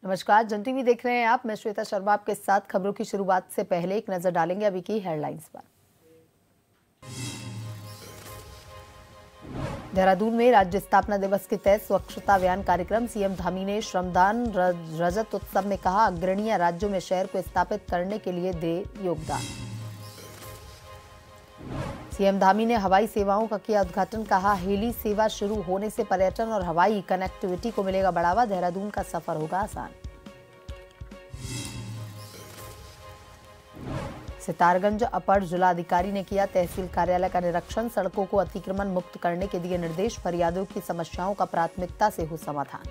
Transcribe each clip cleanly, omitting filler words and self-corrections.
नमस्कार, जन टीवी देख रहे हैं आप। मैं श्वेता शर्मा आपके साथ। खबरों की शुरुआत से पहले एक नजर डालेंगे अभी की हेडलाइंस पर। देहरादून में राज्य स्थापना दिवस के तहत स्वच्छता अभियान कार्यक्रम। सीएम धामी ने श्रमदान रजत उत्सव में कहा, अग्रणीय राज्यों में शहर को स्थापित करने के लिए दे योगदान। सीएम धामी ने हवाई सेवाओं का किया उद्घाटन। कहा, हेली सेवा शुरू होने से पर्यटन और हवाई कनेक्टिविटी को मिलेगा बढ़ावा। देहरादून का सफर होगा आसान। सितारगंज अपर जिलाधिकारी ने किया तहसील कार्यालय का निरीक्षण। सड़कों को अतिक्रमण मुक्त करने के दिए निर्देश। फरियादियों की समस्याओं का प्राथमिकता से हो समाधान।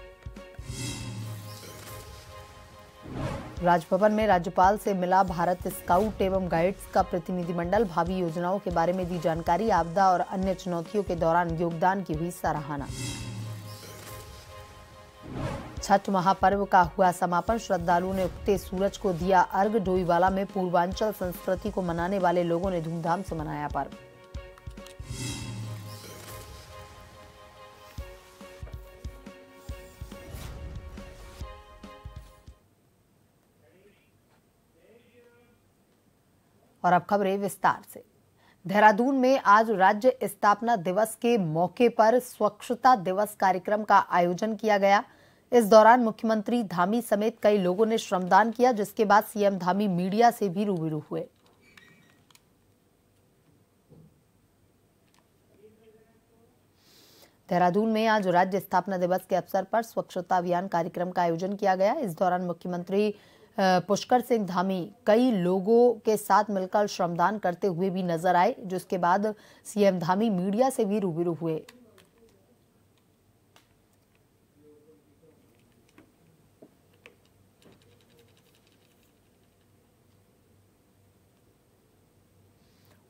राजभवन में राज्यपाल से मिला भारत स्काउट एवं गाइड्स का प्रतिनिधिमंडल। भावी योजनाओं के बारे में दी जानकारी। आपदा और अन्य चुनौतियों के दौरान योगदान की हुई सराहना। छठ महापर्व का हुआ समापन। श्रद्धालुओं ने उगते सूरज को दिया अर्घ। डोईवाला में पूर्वांचल संस्कृति को मनाने वाले लोगों ने धूमधाम से मनाया पर्व। और अब खबरें विस्तार से। देहरादून में आज राज्य स्थापना दिवस के मौके पर स्वच्छता दिवस कार्यक्रम का आयोजन किया गया। इस दौरान मुख्यमंत्री धामी समेत कई लोगों ने श्रमदान किया, जिसके बाद सीएम धामी मीडिया से भी रूबरू हुए। देहरादून में आज राज्य स्थापना दिवस के अवसर पर स्वच्छता अभियान कार्यक्रम का आयोजन किया गया। इस दौरान मुख्यमंत्री पुष्कर सिंह धामी कई लोगों के साथ मिलकर श्रमदान करते हुए भी नजर आए, जिसके बाद सीएम धामी मीडिया से भी रूबरू हुए।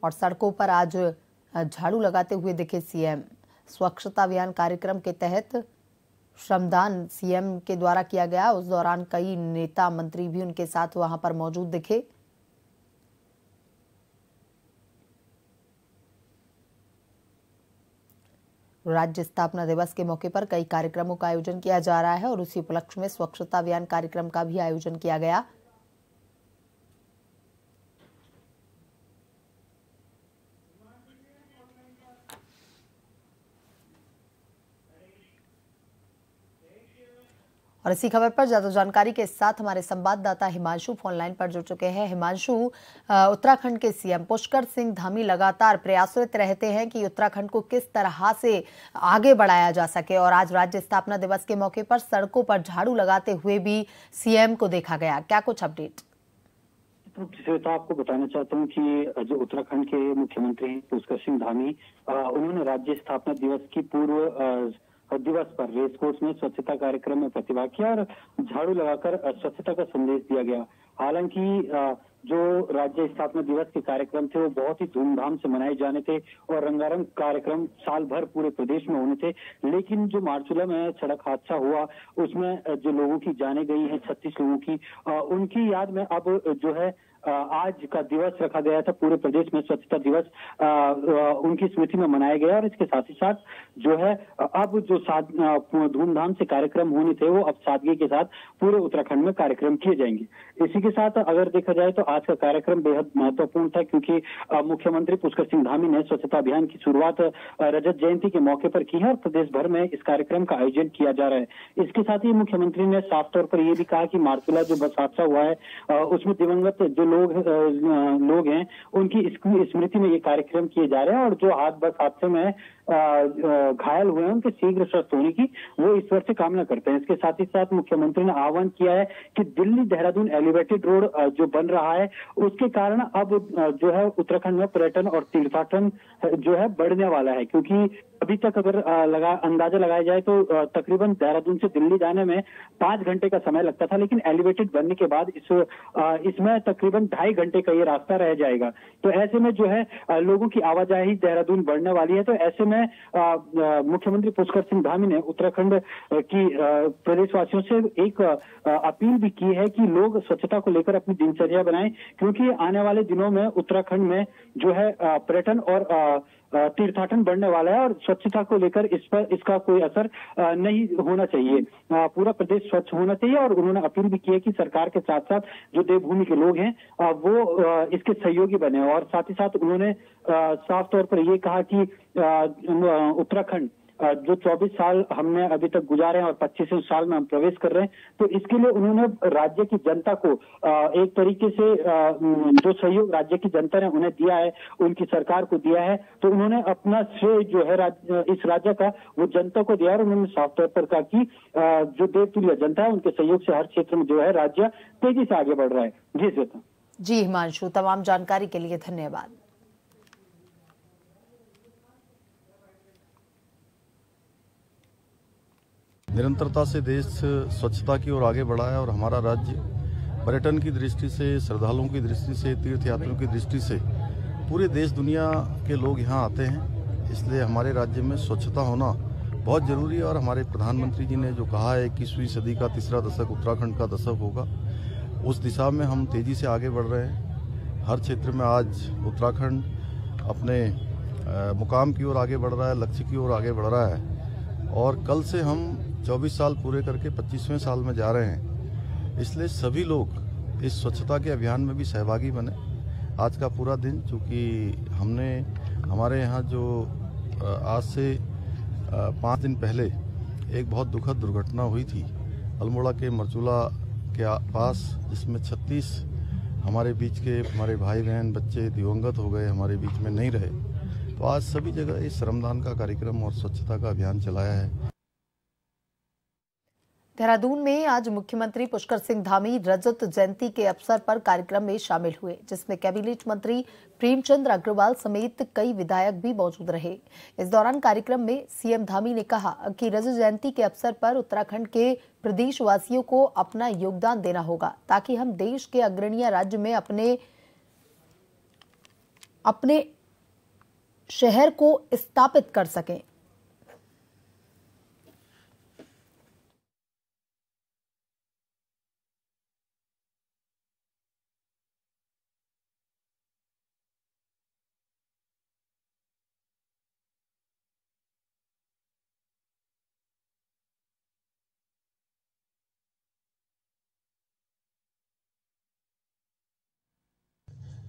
और सड़कों पर आज झाड़ू लगाते हुए दिखे सीएम। स्वच्छता अभियान कार्यक्रम के तहत श्रमदान सीएम के द्वारा किया गया। उस दौरान कई नेता मंत्री भी उनके साथ वहां पर मौजूद दिखे। राज्य स्थापना दिवस के मौके पर कई कार्यक्रमों का आयोजन किया जा रहा है और उसी उपलक्ष्य में स्वच्छता अभियान कार्यक्रम का भी आयोजन किया गया। और इसी खबर पर ज्यादा जानकारी के साथ हमारे संवाददाता हिमांशु फोन लाइन पर जुड़ चुके हैं। हिमांशु, उत्तराखंड के सीएम पुष्कर सिंह धामी लगातार प्रयासरत रहते हैं कि उत्तराखंड को किस तरह से आगे बढ़ाया जा सके, और आज राज्य स्थापना दिवस के मौके पर सड़कों पर झाड़ू लगाते हुए भी सीएम को देखा गया। क्या कुछ अपडेट? तो आपको बताना चाहता हूँ कि जो उत्तराखंड के मुख्यमंत्री हैं पुष्कर सिंह धामी, उन्होंने राज्य स्थापना दिवस की पूर्व दिवस पर रेस कोर्स में स्वच्छता कार्यक्रम में प्रतिभाग किया और झाड़ू लगाकर स्वच्छता का संदेश दिया गया। हालांकि जो राज्य स्थापना दिवस के कार्यक्रम थे वो बहुत ही धूमधाम से मनाए जाने थे और रंगारंग कार्यक्रम साल भर पूरे प्रदेश में होने थे, लेकिन जो मार्चूला में सड़क हादसा हुआ उसमें जो लोगों की जानें गई हैं 36 लोगों की, उनकी याद में अब जो है आज का दिवस रखा गया था। पूरे प्रदेश में स्वच्छता दिवस उनकी स्मृति में मनाया गया और इसके साथ ही साथ जो है अब जो धूमधाम से कार्यक्रम होने थे वो अब सादगी के साथ पूरे उत्तराखंड में कार्यक्रम किए जाएंगे। इसी के साथ अगर देखा जाए तो आज का कार्यक्रम बेहद महत्वपूर्ण था, क्योंकि मुख्यमंत्री पुष्कर सिंह धामी ने स्वच्छता अभियान की शुरुआत रजत जयंती के मौके पर की है और प्रदेश भर में इस कार्यक्रम का आयोजन किया जा रहा है। इसके साथ ही मुख्यमंत्री ने साफ तौर पर यह भी कहा कि मार्चूला जो बस हादसा हुआ है उसमें दिवंगत जो लोग हैं उनकी स्मृति में ये कार्यक्रम किए जा रहे हैं और जो बस हादसे में घायल हुए हैं उनके शीघ्र स्वस्थ होने की वो ईश्वर से कामना करते हैं। इसके साथ ही साथ मुख्यमंत्री ने आह्वान किया है कि दिल्ली देहरादून एलिवेटेड रोड जो बन रहा है उसके कारण अब जो है उत्तराखंड में पर्यटन और तीर्थाटन जो है बढ़ने वाला है, क्योंकि अभी तक अगर अंदाजा लगाया जाए तो तकरीबन देहरादून से दिल्ली जाने में 5 घंटे का समय लगता था, लेकिन एलिवेटेड बनने के बाद इसमें तकरीबन 2.5 घंटे का ये रास्ता रह जाएगा। तो ऐसे में जो है लोगों की आवाजाही देहरादून बढ़ने वाली है। तो ऐसे में मुख्यमंत्री पुष्कर सिंह धामी ने उत्तराखंड की प्रदेशवासियों से एक अपील भी की है कि लोग स्वच्छता को लेकर अपनी दिनचर्या बनाएं, क्योंकि आने वाले दिनों में उत्तराखंड में जो है पर्यटन और तीर्थाटन बढ़ने वाला है और स्वच्छता को लेकर इसका कोई असर नहीं होना चाहिए। पूरा प्रदेश स्वच्छ होना चाहिए और उन्होंने अपील भी की है कि सरकार के साथ साथ जो देवभूमि के लोग हैं वो इसके सहयोगी बने। और साथ ही साथ उन्होंने साफ तौर पर ये कहा कि उत्तराखंड जो 24 साल हमने अभी तक गुजारे हैं और 25वें साल में हम प्रवेश कर रहे हैं, तो इसके लिए उन्होंने राज्य की जनता को एक तरीके से जो सहयोग राज्य की जनता ने उन्हें दिया है, उनकी सरकार को दिया है, तो उन्होंने अपना श्रेय जो है इस राज्य का वो जनता को दिया। और उन्होंने साफ तौर पर कहा कि जो देवतुल्य जनता है उनके सहयोग से हर क्षेत्र में जो है राज्य तेजी से आगे बढ़ रहा है। जी श्वेता। जी हिमांशु, तमाम जानकारी के लिए धन्यवाद। निरंतरता से देश स्वच्छता की ओर आगे बढ़ा है और हमारा राज्य पर्यटन की दृष्टि से, श्रद्धालुओं की दृष्टि से, तीर्थयात्रियों की दृष्टि से पूरे देश दुनिया के लोग यहाँ आते हैं। इसलिए हमारे राज्य में स्वच्छता होना बहुत जरूरी है। और हमारे प्रधानमंत्री जी ने जो कहा है 21वीं सदी का तीसरा दशक उत्तराखंड का दशक होगा, उस दिशा में हम तेजी से आगे बढ़ रहे हैं। हर क्षेत्र में आज उत्तराखंड अपने मुकाम की ओर आगे बढ़ रहा है, लक्ष्य की ओर आगे बढ़ रहा है। और कल से हम 24 साल पूरे करके 25वें साल में जा रहे हैं। इसलिए सभी लोग इस स्वच्छता के अभियान में भी सहभागी बने। आज का पूरा दिन, चूँकि हमने हमारे यहाँ जो आज से 5 दिन पहले एक बहुत दुखद दुर्घटना हुई थी अल्मोड़ा के मरचूला के पास, जिसमें 36 हमारे बीच के हमारे भाई बहन बच्चे दिवंगत हो गए, हमारे बीच में नहीं रहे। तो आज सभी जगह इस श्रमदान का कार्यक्रम और स्वच्छता का अभियान चलाया है। देहरादून में आज मुख्यमंत्री पुष्कर सिंह धामी रजत जयंती के अवसर पर कार्यक्रम में शामिल हुए, जिसमें कैबिनेट मंत्री प्रेमचंद अग्रवाल समेत कई विधायक भी मौजूद रहे। इस दौरान कार्यक्रम में सीएम धामी ने कहा कि रजत जयंती के अवसर पर उत्तराखंड के प्रदेशवासियों को अपना योगदान देना होगा, ताकि हम देश के अग्रणी राज्य में अपने शहर को स्थापित कर सकें।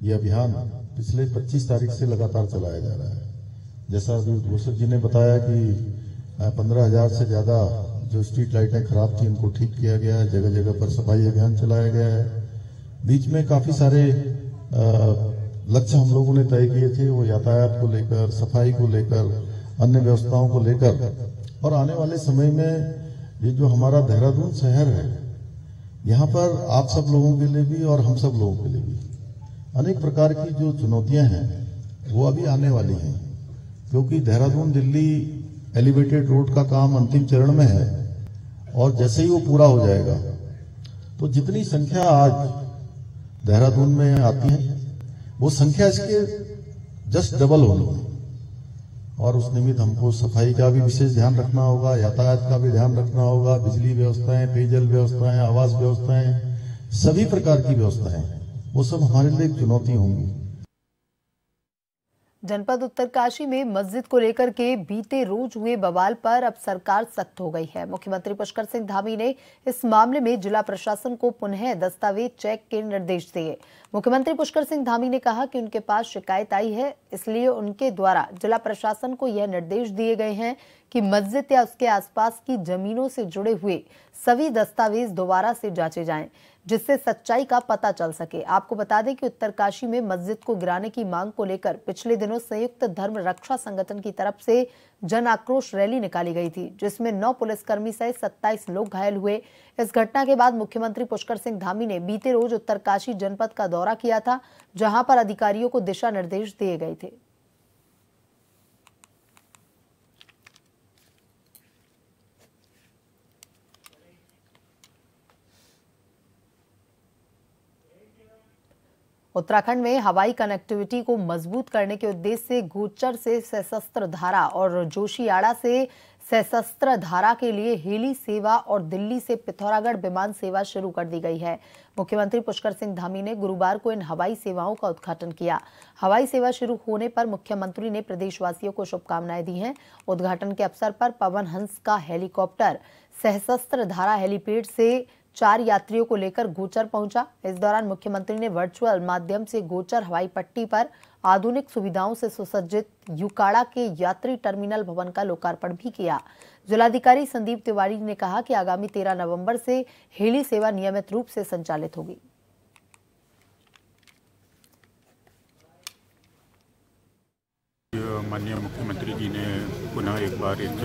ये अभियान पिछले 25 तारीख से लगातार चलाया जा रहा है। जैसा अभी घोषक जी ने बताया कि 15,000 से ज्यादा जो स्ट्रीट लाइटें खराब थी उनको ठीक किया गया है। जगह जगह पर सफाई अभियान चलाया गया है। बीच में काफी सारे लक्ष्य हम लोगों ने तय किए थे, वो यातायात को लेकर, सफाई को लेकर, अन्य व्यवस्थाओं को लेकर। और आने वाले समय में ये जो हमारा देहरादून शहर है, यहाँ पर आप सब लोगों के लिए भी और हम सब लोगों के लिए भी अनेक प्रकार की जो चुनौतियां हैं वो अभी आने वाली हैं, क्योंकि देहरादून दिल्ली एलिवेटेड रोड का काम अंतिम चरण में है और जैसे ही वो पूरा हो जाएगा तो जितनी संख्या आज देहरादून में आती है वो संख्या इसके जस्ट डबल होनी है। और उस निमित्त हमको सफाई का भी विशेष ध्यान रखना होगा, यातायात का भी ध्यान रखना होगा, बिजली व्यवस्थाएं, पेयजल व्यवस्थाएं, आवास व्यवस्थाएं, सभी प्रकार की व्यवस्थाएं, वो सब हमारे लिए एक चुनौती होंगी। जनपद उत्तरकाशी में मस्जिद को लेकर के बीते रोज हुए बवाल पर अब सरकार सख्त हो गई है। मुख्यमंत्री पुष्कर सिंह धामी ने इस मामले में जिला प्रशासन को पुनः दस्तावेज चेक के निर्देश दिए। मुख्यमंत्री पुष्कर सिंह धामी ने कहा कि उनके पास शिकायत आई है, इसलिए उनके द्वारा जिला प्रशासन को यह निर्देश दिए गए हैं कि मस्जिद या उसके आसपास की जमीनों से जुड़े हुए सभी दस्तावेज दोबारा से जांचे जाएं, जिससे सच्चाई का पता चल सके। आपको बता दें कि उत्तरकाशी में मस्जिद को गिराने की मांग को लेकर पिछले दिनों संयुक्त धर्म रक्षा संगठन की तरफ से जन आक्रोश रैली निकाली गई थी, जिसमें 9 पुलिसकर्मी सहित 27 लोग घायल हुए। इस घटना के बाद मुख्यमंत्री पुष्कर सिंह धामी ने बीते रोज उत्तरकाशी जनपद का दौरा किया था, जहां पर अधिकारियों को दिशा निर्देश दिए गए थे। उत्तराखंड में हवाई कनेक्टिविटी को मजबूत करने के उद्देश्य से गोचर से सशस्त्र धारा और जोशियाड़ा से सशस्त्र धारा के लिए हेली सेवा और दिल्ली से पिथौरागढ़ विमान सेवा शुरू कर दी गई है। मुख्यमंत्री पुष्कर सिंह धामी ने गुरुवार को इन हवाई सेवाओं का उद्घाटन किया। हवाई सेवा शुरू होने पर मुख्यमंत्री ने प्रदेशवासियों को शुभकामनाएं दी हैं। उद्घाटन के अवसर पर पवन हंस का हेलीकॉप्टर सशस्त्र धारा हेलीपैड से 4 यात्रियों को लेकर गोचर पहुंचा। इस दौरान मुख्यमंत्री ने वर्चुअल माध्यम से गोचर हवाई पट्टी पर आधुनिक सुविधाओं से सुसज्जित युकाड़ा के यात्री टर्मिनल भवन का लोकार्पण भी किया। जिलाधिकारी संदीप तिवारी ने कहा कि आगामी 13 नवंबर से हेली सेवा नियमित रूप से संचालित होगी। माननीय मुख्यमंत्री जी ने पुनः एक बार इस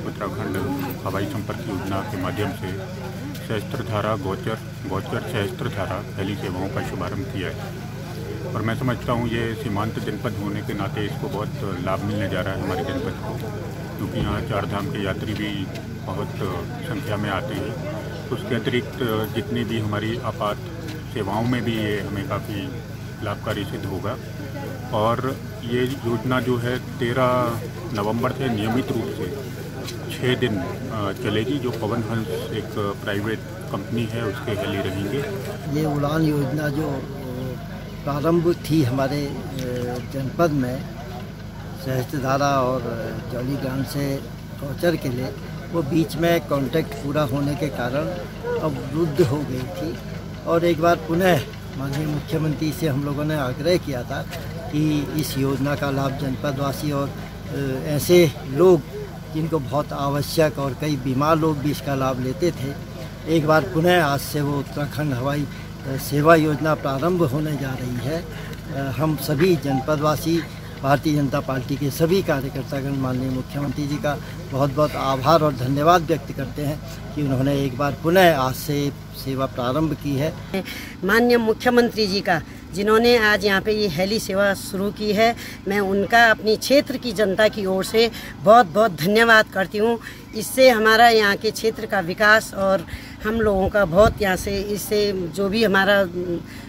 उत्तराखंड हवाई संपर्क योजना के माध्यम से सशस्त्र धारा गोचर सशस्त्र धारा हेली सेवाओं का शुभारंभ किया है और मैं समझता हूँ ये सीमांत जनपद होने के नाते इसको बहुत लाभ मिलने जा रहा है हमारे जनपद को, क्योंकि यहाँ 4 धाम के यात्री भी बहुत संख्या में आते हैं। उसके अतिरिक्त जितनी भी हमारी आपात सेवाओं में भी ये हमें काफ़ी लाभकारी सिद्ध होगा और ये योजना जो है 13 नवंबर से नियमित रूप से 6 दिन चलेगी, जो पवन हंस एक प्राइवेट कंपनी है उसके हेली रहेंगे। ये उड़ान योजना जो प्रारंभ थी हमारे जनपद में सहस्त्रधारा और जौलीग्रांट से गोचर के लिए, वो बीच में कॉन्ट्रैक्ट पूरा होने के कारण अवरुद्ध हो गई थी और एक बार पुनः माननीय मुख्यमंत्री से हम लोगों ने आग्रह किया था कि इस योजना का लाभ जनपदवासी और ऐसे लोग जिनको बहुत आवश्यक और कई बीमार लोग भी इसका लाभ लेते थे, एक बार पुनः आज से वो उत्तराखंड हवाई सेवा योजना प्रारंभ होने जा रही है। हम सभी जनपदवासी भारतीय जनता पार्टी के सभी कार्यकर्तागण माननीय मुख्यमंत्री जी का बहुत बहुत आभार और धन्यवाद व्यक्त करते हैं कि उन्होंने एक बार पुनः आज से सेवा प्रारंभ की है। माननीय मुख्यमंत्री जी का जिन्होंने आज यहाँ पे ये हेली सेवा शुरू की है, मैं उनका अपनी क्षेत्र की जनता की ओर से बहुत बहुत धन्यवाद करती हूँ। इससे हमारा यहाँ के क्षेत्र का विकास और हम लोगों का बहुत यहाँ से इससे जो भी हमारा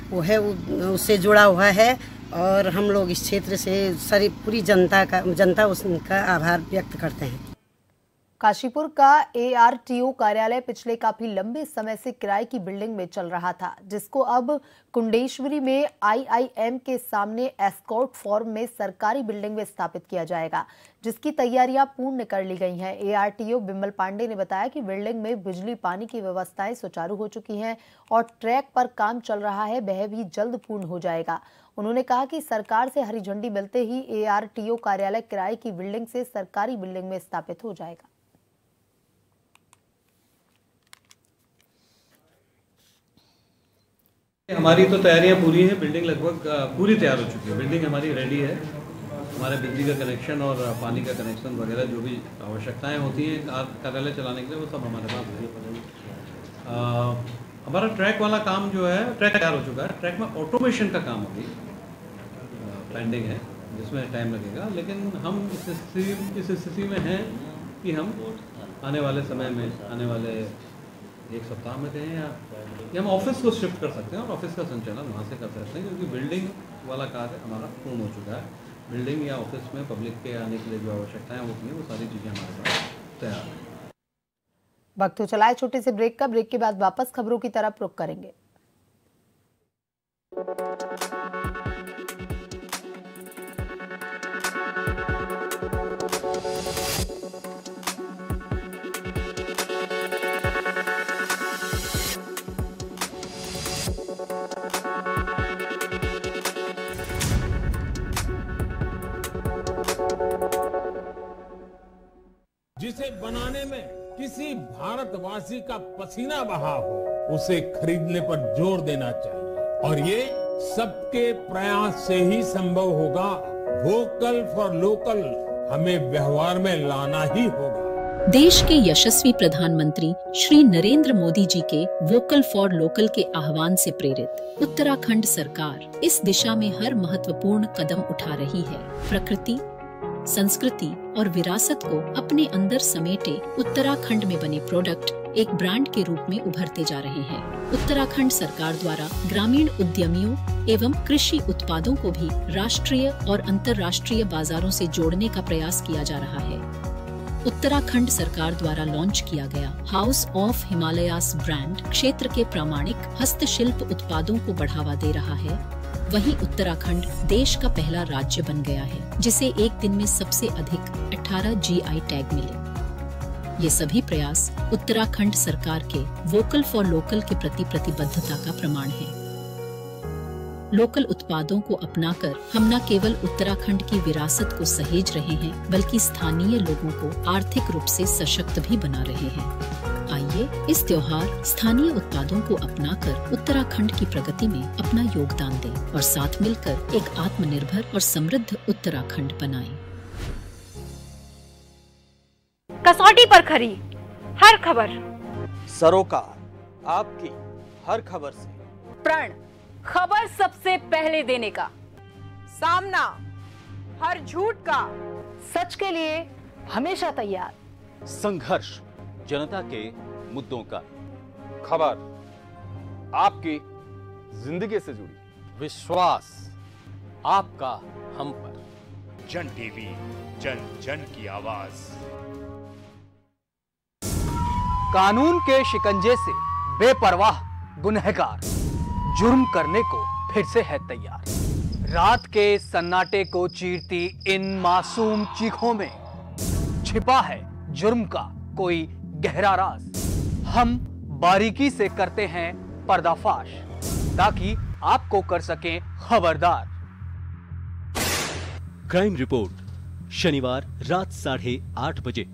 वो है उससे जुड़ा हुआ है और हम लोग इस क्षेत्र से सारी पूरी जनता उसका आभार व्यक्त करते हैं। काशीपुर का ARTO कार्यालय पिछले काफी लंबे समय से किराए की बिल्डिंग में चल रहा था, जिसको अब कुंडेश्वरी में IIM के सामने एस्कॉर्ट फॉर्म में सरकारी बिल्डिंग में स्थापित किया जाएगा, जिसकी तैयारियां पूर्ण कर ली गई हैं। ARTO बिमल पांडे ने बताया कि बिल्डिंग में बिजली पानी की व्यवस्थाएं सुचारू हो चुकी हैं और ट्रैक पर काम चल रहा है, वह भी जल्द पूर्ण हो जाएगा। उन्होंने कहा कि सरकार से हरी झंडी मिलते ही ARTO कार्यालय किराए की बिल्डिंग से सरकारी बिल्डिंग में स्थापित हो जाएगा। हमारी तो तैयारियां पूरी हैं, बिल्डिंग लगभग पूरी तैयार हो चुकी है। बिल्डिंग हमारी रेडी है। हमारे बिजली का कनेक्शन और पानी का कनेक्शन वगैरह जो भी आवश्यकताएं होती हैं कार्यालय चलाने के लिए वो सब हमारे पास है। हमारा ट्रैक वाला काम जो है ट्रैक तैयार हो चुका है। ट्रैक में ऑटोमेशन का काम अभी पेंडिंग है जिसमें टाइम लगेगा, लेकिन हम इस स्थिति में हैं कि हम आने वाले समय में आने वाले 1 सप्ताह में कहें या हम ऑफिस को शिफ्ट कर सकते हैं और ऑफिस का संचालन वहाँ से कर सकते हैं, क्योंकि बिल्डिंग वाला कार्य हमारा पूर्ण हो चुका है। बिल्डिंग या ऑफिस में पब्लिक के आने के लिए जो आवश्यकताएं होती हैं वो सारी चीज़ें हमारे पास तैयार हैं। वक्त तो चला है छोटे से ब्रेक का। ब्रेक के बाद वापस खबरों की तरफ रुख करेंगे। जिसे बनाने में किसी भारतवासी का पसीना बहा हो, उसे खरीदने पर जोर देना चाहिए और ये सबके प्रयास से ही संभव होगा। वोकल फॉर लोकल हमें व्यवहार में लाना ही होगा। देश के यशस्वी प्रधानमंत्री श्री नरेंद्र मोदी जी के वोकल फॉर लोकल के आह्वान से प्रेरित उत्तराखंड सरकार इस दिशा में हर महत्वपूर्ण कदम उठा रही है। प्रकृति, संस्कृति और विरासत को अपने अंदर समेटे उत्तराखंड में बने प्रोडक्ट एक ब्रांड के रूप में उभरते जा रहे हैं। उत्तराखंड सरकार द्वारा ग्रामीण उद्यमियों एवं कृषि उत्पादों को भी राष्ट्रीय और अंतर्राष्ट्रीय बाजारों से जोड़ने का प्रयास किया जा रहा है। उत्तराखंड सरकार द्वारा लॉन्च किया गया हाउस ऑफ हिमालयास ब्रांड क्षेत्र के प्रामाणिक हस्तशिल्प उत्पादों को बढ़ावा दे रहा है। वहीं उत्तराखंड देश का पहला राज्य बन गया है जिसे एक दिन में सबसे अधिक 18 GI टैग मिले। ये सभी प्रयास उत्तराखंड सरकार के वोकल फॉर लोकल के प्रति प्रतिबद्धता का प्रमाण है। लोकल उत्पादों को अपनाकर हम न केवल उत्तराखंड की विरासत को सहेज रहे हैं बल्कि स्थानीय लोगों को आर्थिक रूप से सशक्त भी बना रहे हैं। आइए इस त्योहार स्थानीय उत्पादों को अपनाकर उत्तराखंड की प्रगति में अपना योगदान दें और साथ मिलकर एक आत्मनिर्भर और समृद्ध उत्तराखंड बनाएं। कसौटी पर खरी हर खबर, सरोकार आपकी हर खबर से, प्रण खबर सबसे पहले देने का, सामना हर झूठ का, सच के लिए हमेशा तैयार, संघर्ष जनता के मुद्दों का, खबर आपकी जिंदगी से जुड़ी, विश्वास आपका हम पर, जन टीवी जन जन की आवाज। कानून के शिकंजे से बेपरवाह गुनहगार जुर्म करने को फिर से है तैयार। रात के सन्नाटे को चीरती इन मासूम चीखों में छिपा है जुर्म का कोई गहरा राज। हम बारीकी से करते हैं पर्दाफाश ताकि आपको कर सकें खबरदार। क्राइम रिपोर्ट शनिवार रात 8:30 बजे।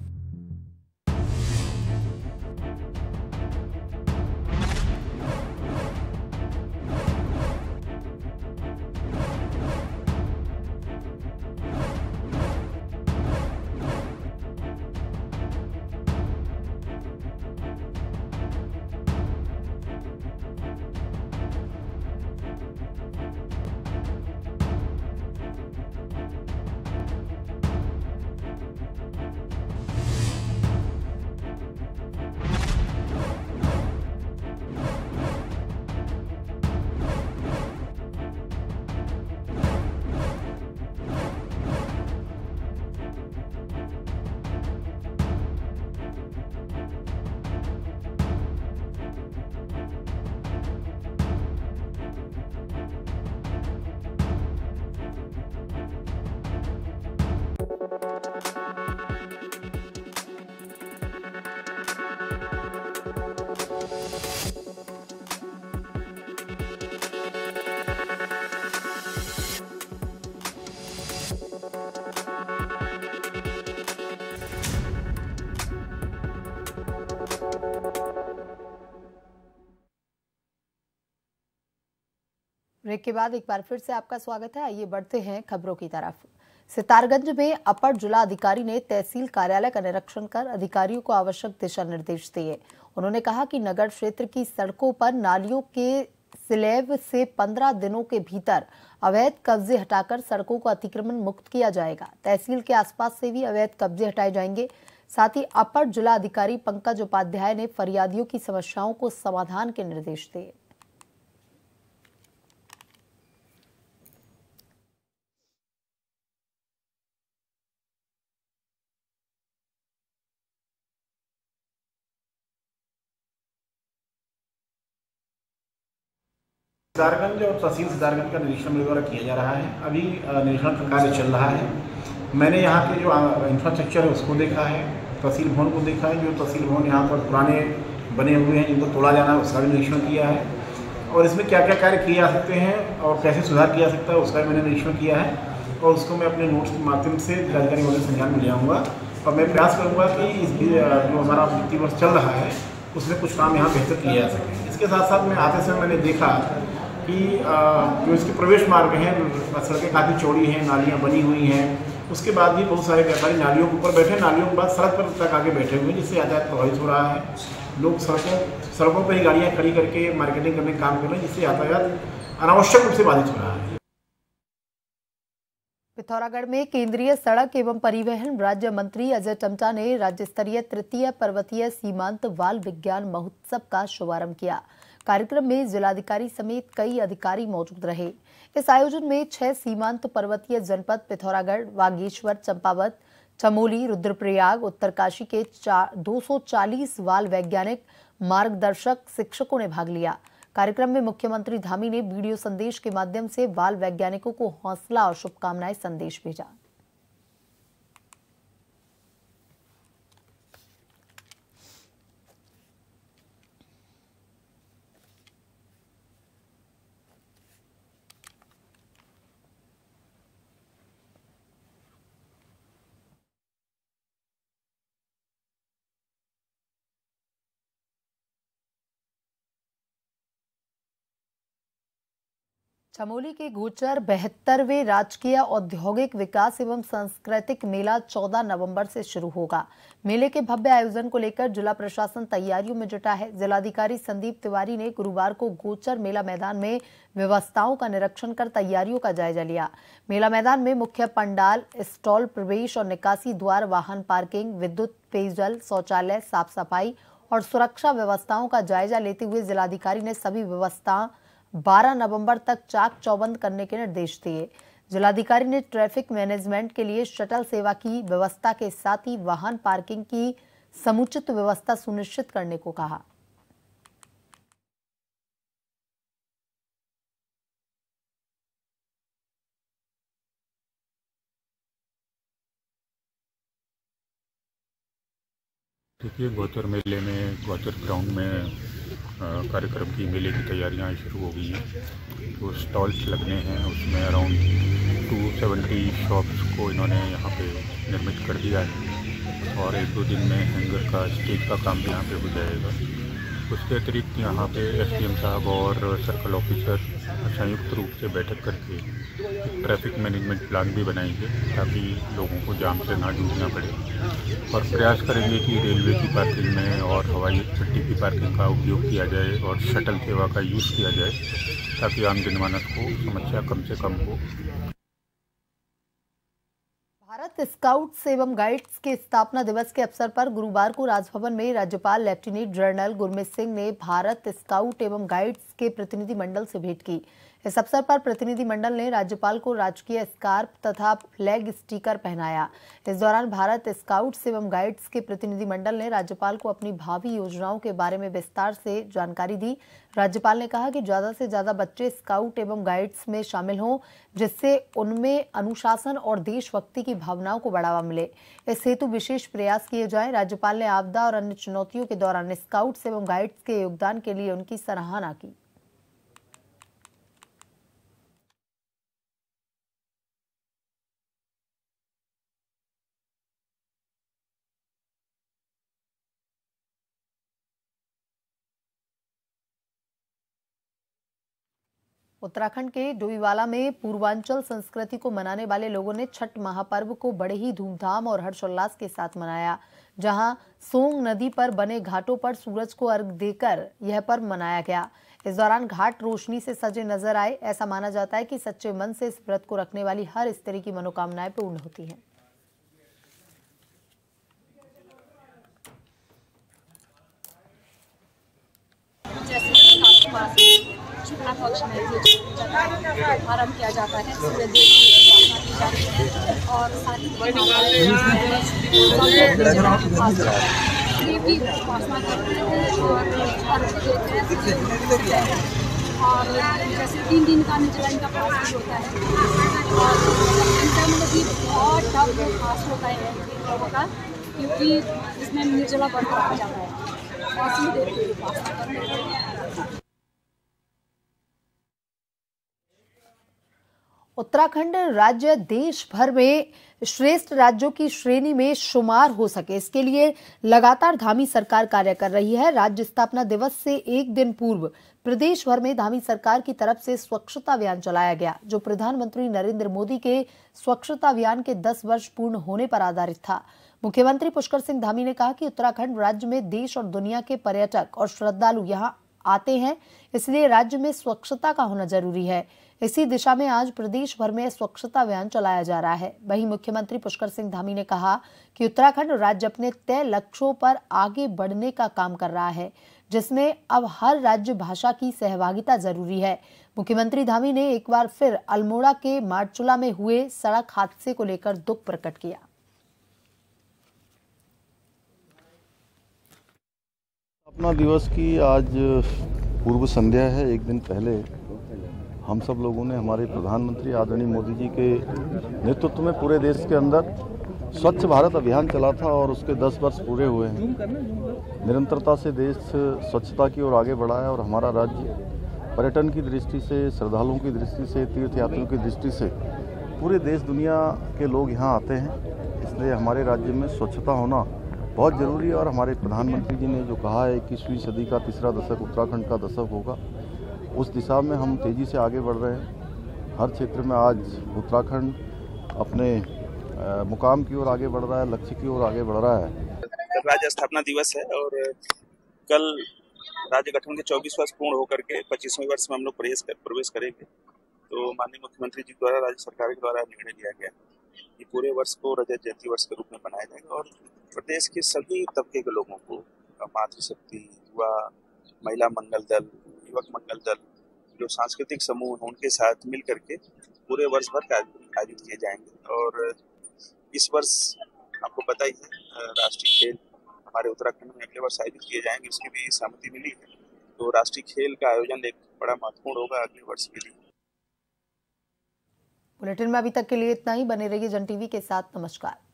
ब्रेक के बाद एक बार फिर से आपका स्वागत है। आइए बढ़ते हैं खबरों की तरफ। सितारगंज में अपर जिला अधिकारी ने तहसील कार्यालय का निरीक्षण कर अधिकारियों को आवश्यक दिशा निर्देश दिए। उन्होंने कहा कि नगर क्षेत्र की सड़कों पर नालियों के स्लैब से 15 दिनों के भीतर अवैध कब्जे हटाकर सड़कों को अतिक्रमण मुक्त किया जाएगा। तहसील के आसपास से भी अवैध कब्जे हटाए जाएंगे। साथ ही अपर जिला अधिकारी पंकज उपाध्याय ने फरियादियों की समस्याओं को समाधान के निर्देश दिए। सितारगंज और तहसील सितारगंज का निरीक्षण मेरे द्वारा किया जा रहा है। अभी निरीक्षण का कार्य चल रहा है। मैंने यहाँ के जो इंफ्रास्ट्रक्चर है उसको देखा है, तहसील भवन को देखा है। जो तहसील भवन यहाँ पर पुराने बने हुए हैं जिनको तोड़ा जाना है उसका भी निरीक्षण किया है और इसमें क्या क्या कार्य किए जा सकते हैं और कैसे सुधार किया जा सकता है उसका भी मैंने निरीक्षण किया है और उसको मैं अपने नोट्स के माध्यम से जिलाधिकारी महोदय संज्ञान में ले आऊँगा और मैं प्रयास करूँगा कि इस जो हमारा वित्तीय वर्ष चल रहा है उसमें कुछ काम यहाँ बेहतर किया जा सके। इसके साथ साथ मैं आते समय मैंने देखा कि जो इसके प्रवेश मार्ग हैं, सड़कें काफ़ी चौड़ी हैं, नालियाँ बनी हुई हैं। उसके बाद भी बहुत सारे व्यापारी नालियों के ऊपर बैठे, नालियों के बाद सड़क पर तक आके बैठे हुए हैं, जिससे यातायात प्रभावित हो रहा है। लोग सड़कों पर ही गाड़ियाँ खड़ी करके मार्केटिंग करने का काम कर रहे हैं, जिससे यातायात अनावश्यक रूप से बाधित हो रहा है। पिथौरागढ़ में केंद्रीय सड़क एवं परिवहन राज्य मंत्री अजय टम्टा ने राज्य स्तरीय तृतीय पर्वतीय सीमांत बाल विज्ञान महोत्सव का शुभारंभ किया। कार्यक्रम में जिलाधिकारी समेत कई अधिकारी मौजूद रहे। इस आयोजन में 6 सीमांत पर्वतीय जनपद पिथौरागढ़, बागेश्वर, चंपावत, चमोली, रुद्रप्रयाग, उत्तरकाशी के 240 बाल वैज्ञानिक, मार्गदर्शक, शिक्षकों ने भाग लिया। कार्यक्रम में मुख्यमंत्री धामी ने वीडियो संदेश के माध्यम से बाल वैज्ञानिकों को हौसला और शुभकामनाएं संदेश भेजा। चमोली के गोचर 72वें राजकीय औद्योगिक विकास एवं सांस्कृतिक मेला 14 नवंबर से शुरू होगा। मेले के भव्य आयोजन को लेकर जिला प्रशासन तैयारियों में जुटा है। जिलाधिकारी संदीप तिवारी ने गुरुवार को गोचर मेला मैदान में व्यवस्थाओं का निरीक्षण कर तैयारियों का जायजा लिया। मेला मैदान में मुख्य पंडाल, स्टॉल, प्रवेश और निकासी द्वार, वाहन पार्किंग, विद्युत, पेयजल, शौचालय, साफ सफाई और सुरक्षा व्यवस्थाओं का जायजा लेते हुए जिलाधिकारी ने सभी व्यवस्था 12 नवंबर तक चाक चौबंद करने के निर्देश दिए। जिलाधिकारी ने ट्रैफिक मैनेजमेंट के लिए शटल सेवा की व्यवस्था के साथ ही वाहन पार्किंग की समुचित व्यवस्था सुनिश्चित करने को कहा। देखिए, गोचर मेले में, गोचर ग्राउंड में कार्यक्रम की मेले की तैयारियां शुरू हो गई हैं। तो स्टॉल्स लगने हैं, उसमें अराउंड 270 शॉप्स को इन्होंने यहाँ पे निर्मित कर दिया है और 1-2 दिन में हैंगर का, स्टेज का काम भी यहाँ पे हो जाएगा। उसके अतिरिक्त यहाँ पे एसडीएम साहब और सर्कल ऑफिसर संयुक्त रूप से बैठक करके ट्रैफिक मैनेजमेंट प्लान भी बनाएंगे ताकि लोगों को जाम से ना जूझना पड़े, और प्रयास करेंगे कि रेलवे की पार्किंग में और हवाई पट्टी की पार्किंग का उपयोग किया जाए और शटल सेवा का यूज़ किया जाए ताकि आम जनमानस को समस्या कम से कम हो। भारत स्काउट्स एवं गाइड्स के स्थापना दिवस के अवसर पर गुरुवार को राजभवन में राज्यपाल लेफ्टिनेंट जनरल गुरमीत सिंह ने भारत स्काउट एवं गाइड्स के प्रतिनिधि मंडल से भेंट की। इस अवसर पर प्रतिनिधि मंडल ने राज्यपाल को राजकीय स्कार्फ तथा फ्लैग स्टिकर पहनाया। इस दौरान भारत स्काउट्स एवं गाइड्स के प्रतिनिधि मंडल ने राज्यपाल को अपनी भावी योजनाओं के बारे में विस्तार से जानकारी दी। राज्यपाल ने कहा कि ज्यादा से ज्यादा बच्चे स्काउट एवं गाइड्स में शामिल हों, जिससे उनमें अनुशासन और देशभक्ति की भावनाओं को बढ़ावा मिले। इस हेतु विशेष प्रयास किए जाएं। राज्यपाल ने आपदा और अन्य चुनौतियों के दौरान स्काउट्स एवं गाइड्स के योगदान के लिए उनकी सराहना की। उत्तराखंड के डोईवाला में पूर्वांचल संस्कृति को मनाने वाले लोगों ने छठ महापर्व को बड़े ही धूमधाम और हर्षोल्लास के साथ मनाया। जहां सोंग नदी पर बने घाटों पर सूरज को अर्घ देकर यह पर्व मनाया गया। इस दौरान घाट रोशनी से सजे नजर आए। ऐसा माना जाता है कि सच्चे मन से इस व्रत को रखने वाली हर स्त्री की मनोकामनाएं पूर्ण होती हैं। शुक्ला पक्ष में आरम्भ किया जाता है, सूर्य देव की उपासना की जाती है और साथ ही भी उपासना करते हैं और अर्घ्य देते हैं। और जैसे 3 दिन का निर्जला इनका फास्ट होता है और इनका मतलब कि बहुत टफ फास्ट होता है लोगों का, क्योंकि इसमें निर्जला व्रत रखा जाता है और सूर्य देव की उपासना करते हैं। उत्तराखंड राज्य देश भर में श्रेष्ठ राज्यों की श्रेणी में शुमार हो सके, इसके लिए लगातार धामी सरकार कार्य कर रही है। राज्य स्थापना दिवस से एक दिन पूर्व प्रदेश भर में धामी सरकार की तरफ से स्वच्छता अभियान चलाया गया, जो प्रधानमंत्री नरेंद्र मोदी के स्वच्छता अभियान के 10 वर्ष पूर्ण होने पर आधारित था। मुख्यमंत्री पुष्कर सिंह धामी ने कहा कि उत्तराखंड राज्य में देश और दुनिया के पर्यटक और श्रद्धालु यहाँ आते हैं, इसलिए राज्य में स्वच्छता का होना जरूरी है। इसी दिशा में आज प्रदेश भर में स्वच्छता अभियान चलाया जा रहा है। वहीं मुख्यमंत्री पुष्कर सिंह धामी ने कहा कि उत्तराखंड राज्य अपने तय लक्ष्यों पर आगे बढ़ने का काम कर रहा है, जिसमें अब हर राज्य भाषा की सहभागिता जरूरी है। मुख्यमंत्री धामी ने एक बार फिर अल्मोड़ा के मारचुला में हुए सड़क हादसे को लेकर दुख प्रकट किया। अपना दिवस की आज पूर्व संध्या है। एक दिन पहले हम सब लोगों ने हमारे प्रधानमंत्री आदरणीय मोदी जी के नेतृत्व में पूरे देश के अंदर स्वच्छ भारत अभियान चला था और उसके 10 वर्ष पूरे हुए हैं। निरंतरता से देश स्वच्छता की ओर आगे बढ़ा है और हमारा राज्य पर्यटन की दृष्टि से, श्रद्धालुओं की दृष्टि से, तीर्थयात्रियों की दृष्टि से पूरे देश दुनिया के लोग यहाँ आते हैं। इसलिए हमारे राज्य में स्वच्छता होना बहुत ज़रूरी है और हमारे प्रधानमंत्री जी ने जो कहा है 21वीं सदी का तीसरा दशक उत्तराखंड का दशक होगा, उस दिशा में हम तेज़ी से आगे बढ़ रहे हैं। हर क्षेत्र में आज उत्तराखंड अपने मुकाम की ओर आगे बढ़ रहा है, लक्ष्य की ओर आगे बढ़ रहा है। राज्य स्थापना दिवस है और कल राज्य गठन के 24 वर्ष पूर्ण होकर के 25वें वर्ष में हम लोग प्रवेश करेंगे। तो माननीय मुख्यमंत्री जी द्वारा राज्य सरकार के द्वारा निर्णय लिया गया कि पूरे वर्ष को रजत जयंती वर्ष के रूप में मनाया जाएगा और प्रदेश के सभी तबके के लोगों को, मातृशक्ति, युवा, महिला मंगल दल, युवक मंगल दल, जो सांस्कृतिक समूह हैं उनके साथ मिल करके पूरे वर्ष भर आयोजित किए जाएंगे। और इस वर्ष आपको पता ही है राष्ट्रीय खेल हमारे उत्तराखंड में अगले वर्ष आयोजित किए जाएंगे, उसकी भी सहमति मिली है। तो राष्ट्रीय खेल का आयोजन एक बड़ा महत्वपूर्ण होगा अगले वर्ष के लिए। बुलेटिन में अभी तक के लिए इतना ही। बने रहिए जन टीवी के साथ। नमस्कार।